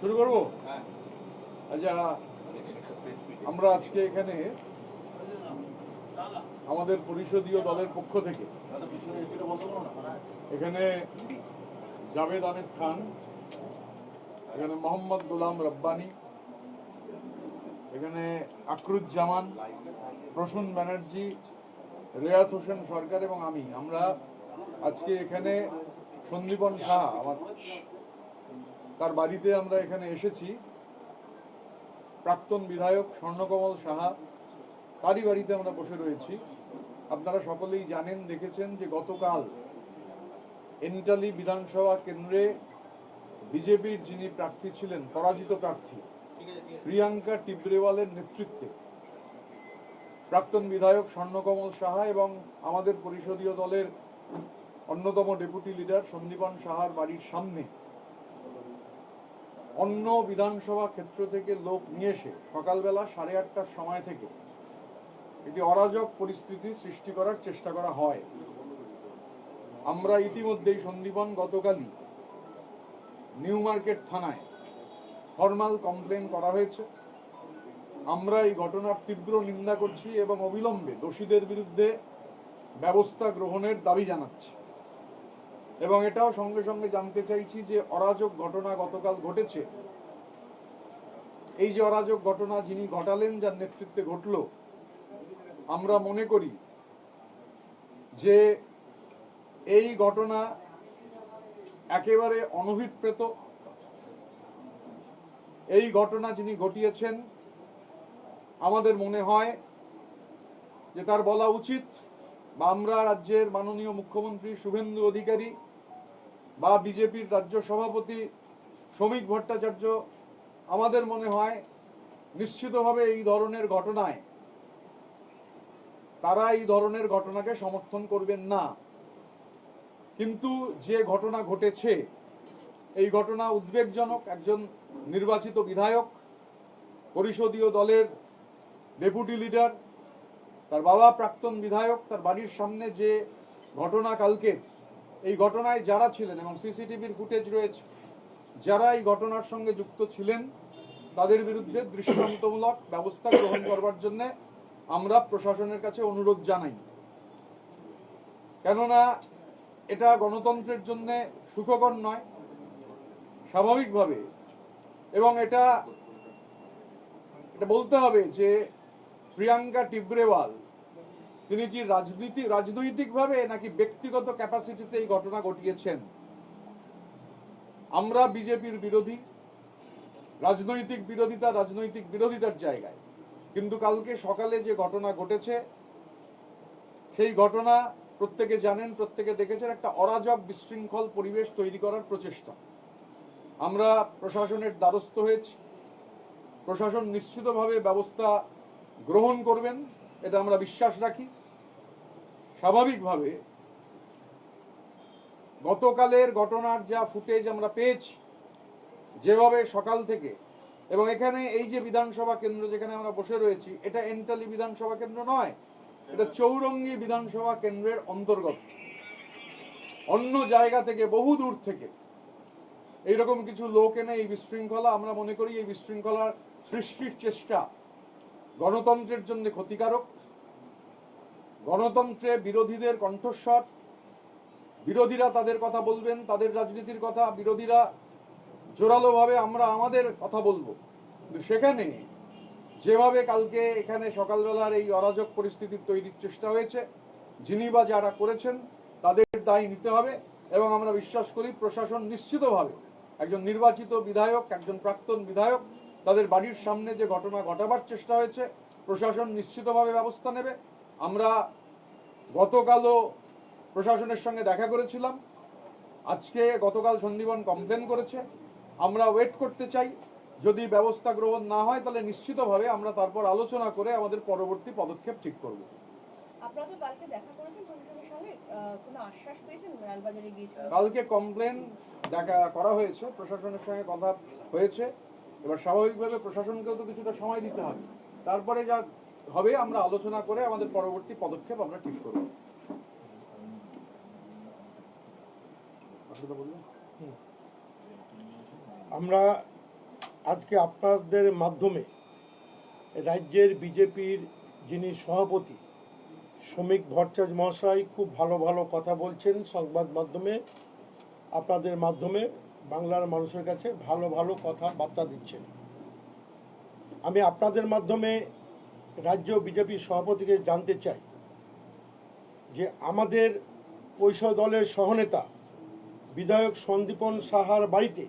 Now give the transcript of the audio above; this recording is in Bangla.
শুরু করব। আচ্ছা, আমরা আজকে এখানে আমাদের পরিষদীয় দলের পক্ষ থেকে এখানে জাভেদ আহমেদ খান, এখানে মোহাম্মদ গোলাম রব্বানি, এখানে আকরুজ্জামান, প্রসূন ব্যানার্জি, রেয়াত হোসেন সরকার এবং আমরা আজকে এখানে সন্দীপন শাহ তার বাড়িতে আমরা এখানে এসেছি। প্রাক্তন বিধায়ক স্বর্ণকমল সাহা তারই বাড়িতে আমরা বসে রয়েছি। আপনারা সকলেই জানেন, দেখেছেন যে গতকাল এন্টালি বিধানসভা কেন্দ্রে বিজেপির যিনি প্রার্থী ছিলেন, পরাজিত প্রার্থী প্রিয়াঙ্কা টিবরেওয়ালের নেতৃত্বে প্রাক্তন বিধায়ক স্বর্ণকমল সাহা এবং আমাদের পরিষদীয় দলের অন্যতম ডেপুটি লিডার সন্দীপন সাহার বাড়ির সামনে অন্য বিধানসভা ক্ষেত্র থেকে লোক নিয়ে এসে সকালবেলা 8:30টার সময় থেকে একটি অরাজক পরিস্থিতি সৃষ্টি করার চেষ্টা করা হয়। আমরা ইতিমধ্যেই সন্দীপন গতকালই নিউ মার্কেট থানায় ফরমাল কমপ্লেন করা হয়েছে। আমরা এই ঘটনার তীব্র নিন্দা করছি এবং অবিলম্বে দোষীদের বিরুদ্ধে ব্যবস্থা গ্রহণের দাবি জানাচ্ছি। এবং এটাও সঙ্গে সঙ্গে জানতে চাইছি যে অরাজক ঘটনা গতকাল ঘটেছে, এই যে অরাজক ঘটনা যিনি ঘটালেন, যার নেতৃত্বে ঘটল, আমরা মনে করি যে এই ঘটনা একেবারে অনভিপ্রেত। এই ঘটনা যিনি ঘটিয়েছেন আমাদের মনে হয় যে তার বলা উচিত, বা আমরা রাজ্যের মাননীয় মুখ্যমন্ত্রী শুভেন্দু অধিকারী বা বিজেপির রাজ্য সভাপতি শ্রমিক ভট্টাচার্য, আমাদের মনে হয় নিশ্চিতভাবে এই ধরনের ঘটনায় তারা এই ধরনের ঘটনাকে সমর্থন করবেন না। কিন্তু যে ঘটনা ঘটেছে এই ঘটনা উদ্বেগজনক। একজন নির্বাচিত বিধায়ক, পরিষদীয় দলের ডেপুটি লিডার, তার বাবা প্রাক্তন বিধায়ক, তার বাড়ির সামনে যে ঘটনা কালকে, এই ঘটনায় যারা ছিলেন এবং সিসিটিভির ফুটেজ রয়েছে, যারা এই ঘটনার সঙ্গে যুক্ত ছিলেন তাদের বিরুদ্ধে দৃষ্টান্তমূলক ব্যবস্থা গ্রহণ করবার জন্য আমরা প্রশাসনের কাছে অনুরোধ জানাই। কেননা এটা গণতন্ত্রের জন্য সুখকর নয় স্বাভাবিকভাবে। এবং এটা বলতে হবে যে প্রিয়াঙ্কা টিবরেওয়াল তিনি কি রাজনৈতিকভাবে নাকি ব্যক্তিগত ক্যাপাসিটিতে এই ঘটনা ঘটিয়েছেন। আমরা বিজেপির বিরোধী, রাজনৈতিক বিরোধিতার জায়গায়, কিন্তু কালকে সকালে যে ঘটনা ঘটেছে সেই ঘটনা প্রত্যেকে জানেন, প্রত্যেকে দেখেছেন, একটা অরাজক বিশৃঙ্খল পরিবেশ তৈরি করার প্রচেষ্টা। আমরা প্রশাসনের দ্বারস্থ হয়েছি। প্রশাসন নিশ্চিতভাবে ব্যবস্থা গ্রহণ করবেন, এটা আমরা বিশ্বাস রাখি। স্বাভাবিকভাবে গতকালের ঘটনার যা ফুটেজ আমরা পেয়েছি, যেভাবে সকাল থেকে, এবং এখানে এই যে বিধানসভা কেন্দ্র যেখানে আমরা বসে রয়েছি, এটা এন্টালি বিধানসভা কেন্দ্র নয়, এটা চৌরঙ্গী বিধানসভা কেন্দ্রের অন্তর্গত। অন্য জায়গা থেকে, বহু দূর থেকে এইরকম কিছু লোক এনে এই বিশৃঙ্খলা, আমরা মনে করি এই বিশৃঙ্খলা সৃষ্টির চেষ্টা গণতন্ত্রের জন্য ক্ষতিকারক। গণতন্ত্রে বিরোধীদের কণ্ঠস্বর, বিরোধীরা তাদের কথা বলবেন, তাদের রাজনীতির কথা, বিরোধীরা জোরালোভাবে, আমরা আমাদের কথা বলবো। কিন্তু সেখানে যেভাবে কালকে এখানে সকালবেলার এই অরাজক পরিস্থিতির তৈরির চেষ্টা হয়েছে, যিনি বা যারা করেছেন তাদের দায় নিতে হবে। এবং আমরা বিশ্বাস করি প্রশাসন নিশ্চিতভাবে, একজন নির্বাচিত বিধায়ক, একজন প্রাক্তন বিধায়ক, তাদের বাড়ির সামনে যে ঘটনা ঘটাবার চেষ্টা হয়েছে, প্রশাসন নিশ্চিতভাবে ব্যবস্থা নেবে। আমরা গতকালও প্রশাসনের সঙ্গে দেখা করেছিলাম, গতকাল সন্দীপন কমপ্লেন করেছে। আমরা ওয়েট করতে চাই, যদি ব্যবস্থা গ্রহণ না হয় তাহলে নিশ্চিতভাবে আমরা তারপর আলোচনা করে আমাদের পরবর্তী পদক্ষেপ ঠিক করব। কালকে কমপ্লেন দেখা করা হয়েছে, প্রশাসনের সঙ্গে কথা হয়েছে। এবার স্বাভাবিকভাবে প্রশাসনকেও তো কিছুটা সময় দিতে হবে, তারপরে যা হবে আমরা আলোচনা করে আমাদের পরবর্তী পদক্ষেপ আমরা ঠিক করব। আমরা আজকে আপনাদের মাধ্যমে রাজ্যের বিজেপির যিনি সভাপতি শ্রমিক ভট্টাচার্য মহাশয় খুব ভালো ভালো কথা বলছেন সংবাদ মাধ্যমে, আপনাদের মাধ্যমে বাংলার মানুষের কাছে ভালো ভালো কথাবার্তা দিচ্ছেন। আমি আপনাদের মাধ্যমে রাজ্য বিজেপি সভাপতিকে জানতে চাই যে আমাদের কৈশোর দলের সহনেতা বিধায়ক সন্দীপন সাহার বাড়িতে